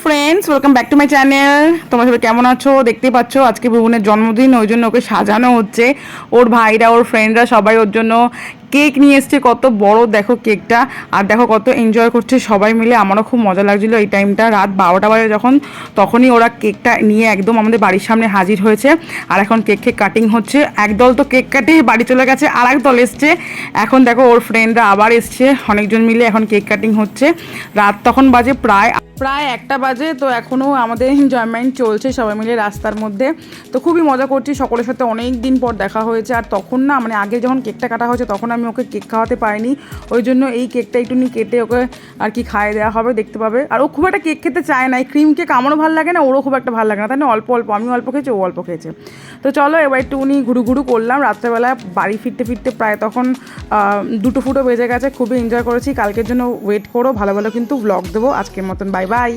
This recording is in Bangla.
Friends, welcome back to my channel. তোমরা সবাই কেমন আছো? দেখতেই পাচ্ছ আজকে বুবনের জন্মদিন, ওই জন্য ওকে সাজানো হচ্ছে। ওর ভাইরা, ওর ফ্রেন্ডরা সবাই ওর জন্য কেক নিয়ে এসছে। কত বড় দেখো কেকটা, আর দেখো কত এনজয় করছে সবাই মিলে। আমারও খুব মজা লাগছিলো এই টাইমটা, রাত 12টা বাজে যখন, তখনই ওরা কেকটা নিয়ে একদম আমাদের বাড়ির সামনে হাজির হয়েছে। আর এখন কেক কাটিং হচ্ছে। একদল তো কেক কাটে বাড়ি চলে গেছে, আর এক দল এসছে। এখন দেখো ওর ফ্রেন্ডরা আবার এসছে, অনেকজন মিলে এখন কেক কাটিং হচ্ছে। রাত তখন বাজে প্রায় 1টা বাজে। তো এখনও আমাদের এনজয়মেন্ট চলছে সবাই মিলে রাস্তার মধ্যে। তো খুবই মজা করছি, সকলের সাথে অনেক দিন পর দেখা হয়েছে। আর তখন না, মানে আগে যখন কেকটা কাটা হয়েছে তখন আমি ওকে কেক খাওয়াতে পারিনি, ওই জন্য এই কেকটা একটুখানি কেটে ওকে আর কি খাইয়ে দেওয়া হবে, দেখতে পাবে। আর ও খুব একটা কেক খেতে চায় না, এই ক্রিম কেক আমারও ভালো লাগে না, ওরও খুব একটা ভালো লাগে না, তাই না? অল্প অল্প, আমি অল্প খেয়েছি, ও অল্প খেয়েছে। তো চলো এবার একটুখানি ঘুরু ঘুরু করলাম রাত্রেবেলা। বাড়ি ফিরতে ফিরতে প্রায় তখন 2টো ফুটো বেজে গেছে। খুবই এনজয় করেছি। কালকের জন্য ওয়েট করো, ভালো ভালো কিন্তু ব্লগ দেবো। আজকের মতন বাই বাই।